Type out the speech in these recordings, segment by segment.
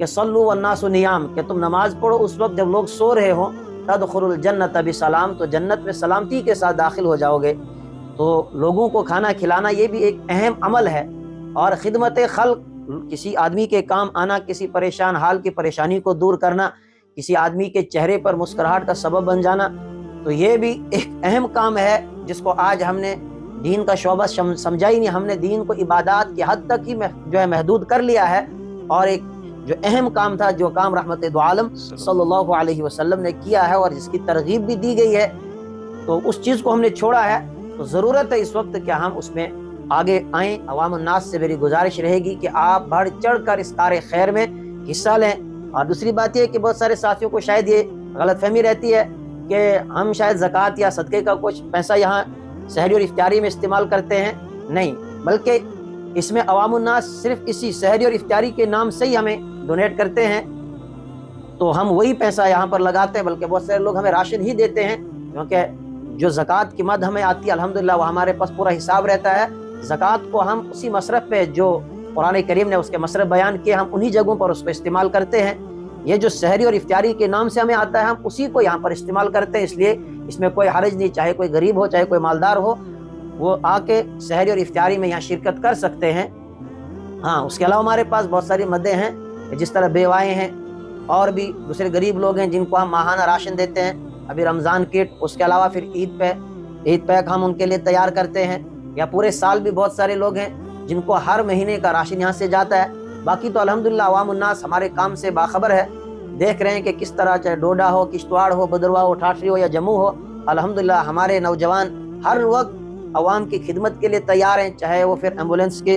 کہ صلو والناس نیام، کہ تم نماز پڑھو اس وقت جب لوگ سو رہے ہوں، تدخلوا الجنۃ بسلام، تو جنت میں سلامتی کے ساتھ داخل ہو جاؤ گے۔ تو لوگوں کو کھانا کھلانا یہ بھی ایک اہم عمل ہے، اور خدمت خلق، کسی آدمی کے کام آنا، کسی پریشان حال کی پریشانی کو دور کرنا، کسی آدمی کے چہرے پر مسکراہٹ کا سبب بن جانا، تو یہ بھی ایک اہم کام ہے جس کو آج ہم نے دین کا شعبہ سمجھا ہی نہیں، ہم نے دین کو عبادات کی حد تک ہی جو ہے محدود کر لیا ہے، اور ایک جو اہم کام تھا، جو کام رحمت دو عالم صلی اللہ علیہ وسلم نے کیا ہے اور جس کی ترغیب بھی دی گئی ہے، تو اس چیز کو ہم نے چھوڑا ہے۔ تو ضرورت ہے اس وقت کہ ہم اس میں آگے آئیں۔ عوام الناس سے میری گزارش رہے گی کہ آپ بڑھ چڑھ کر اس کار خیر میں حصہ لیں۔ اور دوسری بات یہ کہ بہت سارے ساتھیوں کو شاید یہ غلط فہمی رہتی ہے کہ ہم شاید زکوٰۃ یا صدقے کا کچھ پیسہ یہاں سحری اور افطاری میں استعمال کرتے ہیں، نہیں، بلکہ اس میں عوام الناس صرف اسی سحری اور افطاری کے نام سے ہی ہمیں ڈونیٹ کرتے ہیں، تو ہم وہی پیسہ یہاں پر لگاتے ہیں، بلکہ بہت سارے لوگ ہمیں راشن ہی دیتے ہیں، کیونکہ جو زکوٰۃ کی مد ہمیں آتی ہے الحمدللہ وہ ہمارے پاس پورا حساب رہتا ہے۔ زکوٰۃ کو ہم اسی مصرف پہ جو قرآن کریم نے اس کے مصرف بیان کیے، ہم انہی جگہوں پر اس کو استعمال کرتے ہیں۔ یہ جو سحری اور افطاری کے نام سے ہمیں آتا ہے، ہم اسی کو یہاں پر استعمال کرتے ہیں، اس لیے اس میں کوئی حرج نہیں، چاہے کوئی غریب ہو چاہے کوئی مالدار ہو، وہ آ کے سحری اور افطاری میں یہاں شرکت کر سکتے ہیں۔ ہاں، اس کے علاوہ ہمارے پاس بہت ساری مدیں ہیں، جس طرح بیوائیں ہیں اور بھی دوسرے غریب لوگ ہیں جن کو ہم ماہانہ راشن دیتے ہیں، ابھی رمضان کٹ، اس کے علاوہ پھر عید پیک ہم ان کے لیے تیار کرتے ہیں، یا پورے سال بھی بہت سارے لوگ ہیں جن کو ہر مہینے کا راشن یہاں سے جاتا ہے۔ باقی تو الحمدللہ عوام الناس ہمارے کام سے باخبر ہے، دیکھ رہے ہیں کہ کس طرح، چاہے ڈوڈا ہو، کشتواڑ ہو، بدروا ہو، ٹھاٹری ہو یا جموں ہو، الحمدللہ ہمارے نوجوان ہر وقت عوام کی خدمت کے لیے تیار ہیں، چاہے وہ پھر ایمبولینس کے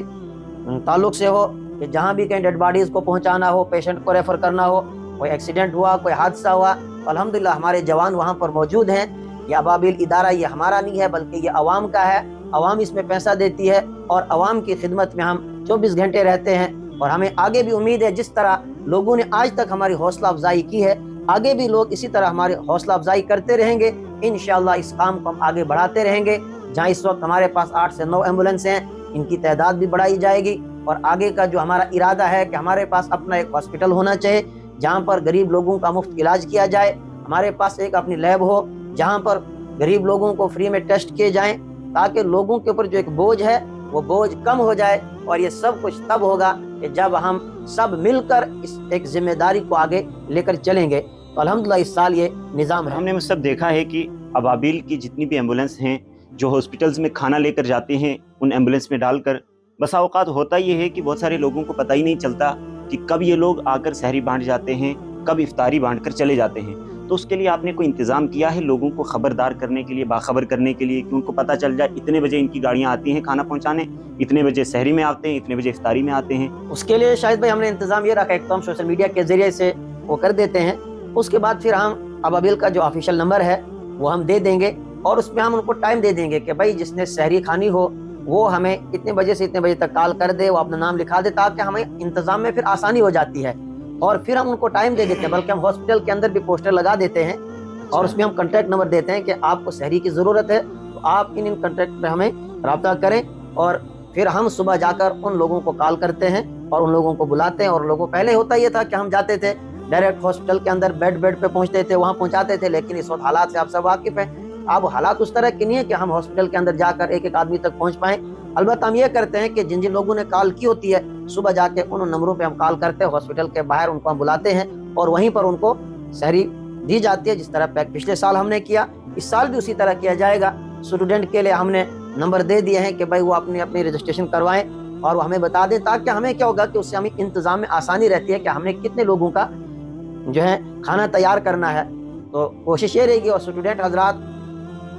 تعلق سے ہو کہ جہاں بھی کہیں ڈیڈ باڈیز کو پہنچانا ہو، پیشنٹ کو ریفر کرنا ہو، کوئی ایکسیڈنٹ ہوا، کوئی حادثہ ہوا، تو الحمدللہ ہمارے جوان وہاں پر موجود ہیں۔ یہ ابابیل ادارہ یہ ہمارا نہیں ہے بلکہ یہ عوام کا ہے، عوام اس میں پیسہ دیتی ہے، اور عوام کی خدمت میں ہم 24 گھنٹے رہتے ہیں، اور ہمیں آگے بھی امید ہے جس طرح لوگوں نے آج تک ہماری حوصلہ افزائی کی ہے، آگے بھی لوگ اسی طرح ہماری حوصلہ افزائی کرتے رہیں گے۔ انشاءاللہ اس کام کو ہم آگے بڑھاتے رہیں گے۔ جہاں اس وقت ہمارے پاس 8 سے 9 ایمبولینس ہیں، ان کی تعداد بھی بڑھائی جائے گی، اور آگے کا جو ہمارا ارادہ ہے کہ ہمارے پاس اپنا ایک ہاسپٹل ہونا چاہیے جہاں پر غریب لوگوں کا مفت علاج کیا جائے، ہمارے پاس ایک اپنی لیب ہو جہاں پر غریب لوگوں کو فری میں ٹیسٹ کیے جائیں، تاکہ لوگوں کے اوپر جو ایک بوجھ ہے وہ بوجھ کم ہو جائے۔ اور یہ سب کچھ تب ہوگا کہ جب ہم سب مل کر اس ایک ذمہ داری کو آگے لے کر چلیں گے۔ تو الحمدللہ اس سال یہ نظام ہے۔ ہم نے سب دیکھا ہے کہ ابابیل کی جتنی بھی ایمبولینس ہیں جو ہاسپٹلز میں کھانا لے کر جاتے ہیں، ان ایمبولینس میں ڈال کر، بسا اوقات ہوتا یہ ہے کہ بہت سارے لوگوں کو پتہ ہی نہیں چلتا کہ کب یہ لوگ آ کر سحری بانٹ جاتے ہیں، کب افطاری بانٹ کر چلے جاتے ہیں۔ تو اس کے لیے آپ نے کوئی انتظام کیا ہے لوگوں کو خبردار کرنے کے لیے، باخبر کرنے کے لیے، کہ ان کو پتہ چل جائے اتنے بجے ان کی گاڑیاں آتی ہیں کھانا پہنچانے، اتنے بجے سحری میں آتے ہیں، اتنے بجے افطاری میں آتے ہیں؟ اس کے لیے شاہد بھائی ہم نے انتظام یہ رکھا، ایک تو ہم سوشل میڈیا کے ذریعے سے وہ کر دیتے ہیں، اس کے بعد پھر ہم ابابیل کا جو آفیشیل نمبر ہے وہ ہم دے دیں گے، اور اس میں ہم ان کو ٹائم دے دیں گے کہ بھائی جس نے سحری کھانی ہو وہ ہمیں اتنے بجے سے اتنے بجے تک کال کر دے، وہ اپنا نام لکھا دے، تاکہ ہمیں انتظام میں پھر آسانی ہو جاتی ہے۔ اور پھر ہم ان کو ٹائم دے دیتے ہیں، بلکہ ہم ہاسپٹل کے اندر بھی پوسٹر لگا دیتے ہیں، اور اس میں ہم کنٹیکٹ نمبر دیتے ہیں کہ آپ کو سحری کی ضرورت ہے تو آپ ان کنٹیکٹ پہ ہمیں رابطہ کریں، اور پھر ہم صبح جا کر ان لوگوں کو کال کرتے ہیں اور ان لوگوں کو بلاتے ہیں۔ اور لوگوں پہلے ہوتا یہ تھا کہ ہم جاتے تھے ڈائریکٹ ہاسپٹل کے اندر، بیڈ پہ پہنچتے تھے، وہاں پہنچاتے تھے، لیکن اس وقت حالات سے آپ سب واقف ہیں، اب حالات اس طرح کی نہیں ہے کہ ہم ہاسپٹل کے اندر جا کر ایک ایک آدمی تک پہنچ پائیں۔ البتہ ہم یہ کرتے ہیں کہ جن جن لوگوں نے کال کی ہوتی ہے صبح جا کے ان نمبروں پہ ہم کال کرتے ہیں، ہاسپٹل کے باہر ان کو ہم بلاتے ہیں، اور وہیں پر ان کو سحری دی جاتی ہے، جس طرح پچھلے سال ہم نے کیا، اس سال بھی اسی طرح کیا جائے گا۔ اسٹوڈنٹ کے لیے ہم نے نمبر دے دیے ہیں کہ بھائی وہ اپنی رجسٹریشن کروائیں اور وہ ہمیں بتا دیں، تاکہ ہمیں کیا ہوگا کہ اس سے ہمیں انتظام میں آسانی رہتی ہے کہ ہم نے کتنے لوگوں کا جو ہے کھانا تیار کرنا ہے۔ تو کوشش یہ رہے گی، اور اسٹوڈنٹ حضرات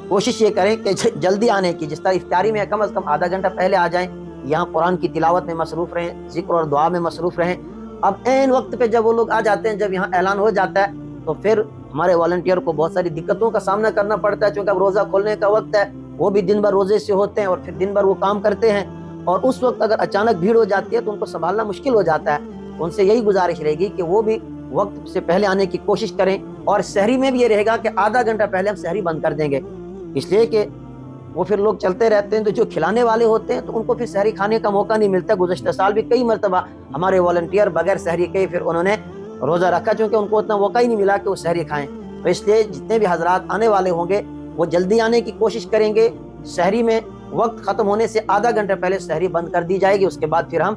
کوشش یہ کریں کہ جلدی آنے کی، جس طرح افطاری میں کم از کم آدھا گھنٹہ پہلے آ جائیں، یہاں قرآن کی تلاوت میں مصروف رہیں، ذکر اور دعا میں مصروف رہیں۔ اب عین وقت پہ جب وہ لوگ آ جاتے ہیں، جب یہاں اعلان ہو جاتا ہے، تو پھر ہمارے والنٹیئر کو بہت ساری دقتوں کا سامنا کرنا پڑتا ہے، چونکہ اب روزہ کھولنے کا وقت ہے، وہ بھی دن بھر روزے سے ہوتے ہیں اور پھر دن بھر وہ کام کرتے ہیں، اور اس وقت اگر اچانک بھیڑ ہو جاتی ہے تو ان کو سنبھالنا مشکل ہو جاتا ہے۔ ان سے یہی گزارش رہے گی کہ وہ بھی وقت سے پہلے آنے کی کوشش کریں، اور سحری میں بھی یہ رہے گا کہ آدھا گھنٹہ پہلے ہم سحری بند کر دیں گے، اس لیے کہ وہ پھر لوگ چلتے رہتے ہیں، تو جو کھلانے والے ہوتے ہیں تو ان کو پھر سحری کھانے کا موقع نہیں ملتا۔ گزشتہ سال بھی کئی مرتبہ ہمارے والنٹیئر بغیر سحری کے پھر انہوں نے روزہ رکھا، چونکہ ان کو اتنا موقع ہی نہیں ملا کہ وہ سحری کھائیں۔ تو اس لیے جتنے بھی حضرات آنے والے ہوں گے وہ جلدی آنے کی کوشش کریں گے۔ سحری میں وقت ختم ہونے سے آدھا گھنٹہ پہلے سحری بند کر دی جائے گی، اس کے بعد پھر ہم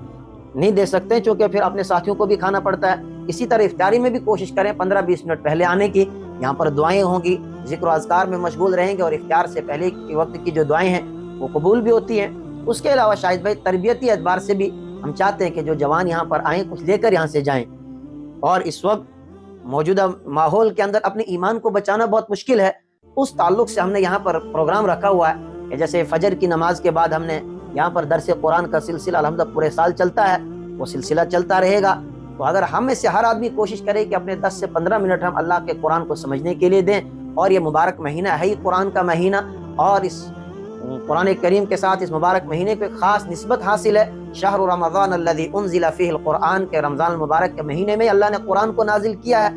نہیں دے سکتے، چونکہ پھر اپنے ساتھیوں کو بھی کھانا پڑتا ہے۔ اسی طرح افطاری میں بھی کوشش کریں 15-20 منٹ پہلے آنے کی، یہاں پر دعائیں ہوں گی، ذکر و اذکار میں مشغول رہیں گے، اور افطار سے پہلے کے وقت کی جو دعائیں ہیں وہ قبول بھی ہوتی ہیں۔ اس کے علاوہ شاہد بھائی تربیتی اعتبار سے بھی ہم چاہتے ہیں کہ جو جوان یہاں پر آئیں کچھ لے کر یہاں سے جائیں، اور اس وقت موجودہ ماحول کے اندر اپنے ایمان کو بچانا بہت مشکل ہے۔ اس تعلق سے ہم نے یہاں پر پروگرام رکھا ہوا ہے کہ جیسے فجر کی نماز کے بعد ہم نے یہاں پر درس قرآن کا سلسلہ الحمدللہ پورے سال چلتا ہے، وہ سلسلہ چلتا رہے گا۔ تو اگر ہم میں سے ہر آدمی کوشش کرے کہ اپنے 10 سے 15 منٹ ہم اللہ کے قرآن کو سمجھنے کے لیے دیں، اور یہ مبارک مہینہ ہے ہی قرآن کا مہینہ، اور اس قرآن کریم کے ساتھ اس مبارک مہینے کو ایک خاص نسبت حاصل ہے۔ شہر رمضان الذی انزل فیہ القرآن، کے رمضان المبارک کے مہینے میں اللہ نے قرآن کو نازل کیا ہے۔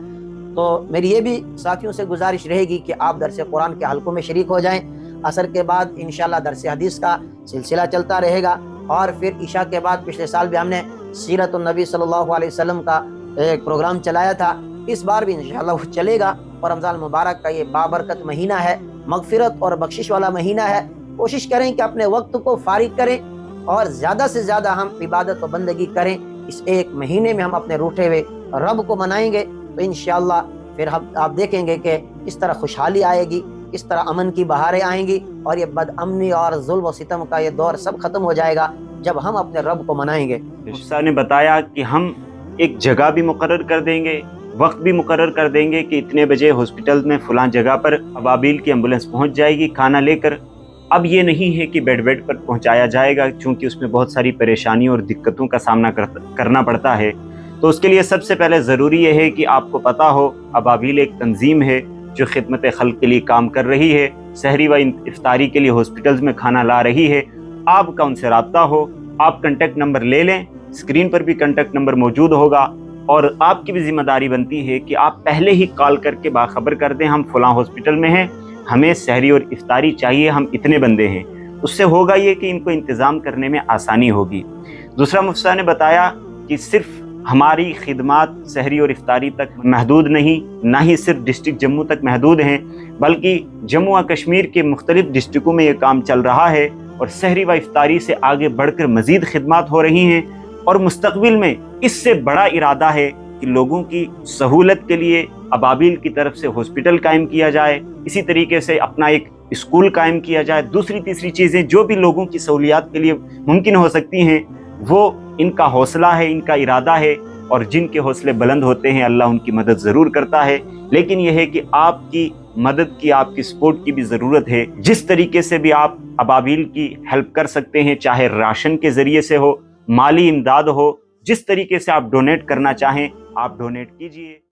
تو میری یہ بھی ساتھیوں سے گزارش رہے گی کہ آپ درس قرآن کے حلقوں میں شریک ہو جائیں۔ عصر کے بعد انشاءاللہ درس حدیث کا سلسلہ چلتا رہے گا، اور پھر عشاء کے بعد پچھلے سال بھی ہم نے سیرت النبی صلی اللہ علیہ وسلم کا ایک پروگرام چلایا تھا، اس بار بھی انشاءاللہ وہ چلے گا۔ اور رمضان المبارک کا یہ بابرکت مہینہ ہے، مغفرت اور بخشش والا مہینہ ہے۔ کوشش کریں کہ اپنے وقت کو فارغ کریں، اور زیادہ سے زیادہ ہم عبادت و بندگی کریں۔ اس ایک مہینے میں ہم اپنے روٹھے ہوئے رب کو منائیں گے تو انشاءاللہ پھر آپ دیکھیں گے کہ کس طرح خوشحالی آئے گی، کس طرح امن کی بہاریں آئیں گی، اور یہ بد امنی اور ظلم و ستم کا یہ دور سب ختم ہو جائے گا جب ہم اپنے رب کو منائیں گے۔ مفتی نے بتایا کہ ہم ایک جگہ بھی مقرر کر دیں گے، وقت بھی مقرر کر دیں گے کہ اتنے بجے ہاسپٹل میں فلاں جگہ پر ابابیل کی ایمبولینس پہنچ جائے گی کھانا لے کر۔ اب یہ نہیں ہے کہ بیڈ پر پہنچایا جائے گا، چونکہ اس میں بہت ساری پریشانیوں اور دقتوں کا سامنا کرنا پڑتا ہے۔ تو اس کے لیے سب سے پہلے ضروری یہ ہے کہ آپ کو پتہ ہو ابابیل ایک تنظیم ہے جو خدمت خلق کے لیے کام کر رہی ہے، سحری و افطاری کے لیے ہاسپٹلز میں کھانا لا رہی ہے۔ آپ کا ان سے رابطہ ہو، آپ کنٹیکٹ نمبر لے لیں، اسکرین پر بھی کنٹیکٹ نمبر موجود ہوگا، اور آپ کی بھی ذمہ داری بنتی ہے کہ آپ پہلے ہی کال کر کے باخبر کر دیں ہم فلاں ہاسپٹل میں ہیں، ہمیں سحری اور افطاری چاہیے، ہم اتنے بندے ہیں۔ اس سے ہوگا یہ کہ ان کو انتظام کرنے میں آسانی ہوگی۔ دوسرا مفتی صاحب نے بتایا کہ صرف ہماری خدمات سحری اور افطاری تک محدود نہیں، نہ ہی صرف ڈسٹرکٹ جموں تک محدود ہیں، بلکہ جموں و کشمیر کے مختلف ڈسٹرکوں میں یہ کام چل رہا ہے، اور سحری و افطاری سے آگے بڑھ کر مزید خدمات ہو رہی ہیں، اور مستقبل میں اس سے بڑا ارادہ ہے کہ لوگوں کی سہولت کے لیے ابابیل کی طرف سے ہاسپٹل قائم کیا جائے، اسی طریقے سے اپنا ایک اسکول قائم کیا جائے۔ دوسری تیسری چیزیں جو بھی لوگوں کی سہولیات کے لیے ممکن ہو سکتی ہیں، وہ ان کا حوصلہ ہے، ان کا ارادہ ہے، اور جن کے حوصلے بلند ہوتے ہیں اللہ ان کی مدد ضرور کرتا ہے۔ لیکن یہ ہے کہ آپ کی مدد کی، آپ کی سپورٹ کی بھی ضرورت ہے۔ جس طریقے سے بھی آپ ابابیل کی ہیلپ کر سکتے ہیں، چاہے راشن کے ذریعے سے ہو، مالی امداد ہو، جس طریقے سے آپ ڈونیٹ کرنا چاہیں آپ ڈونیٹ کیجئے۔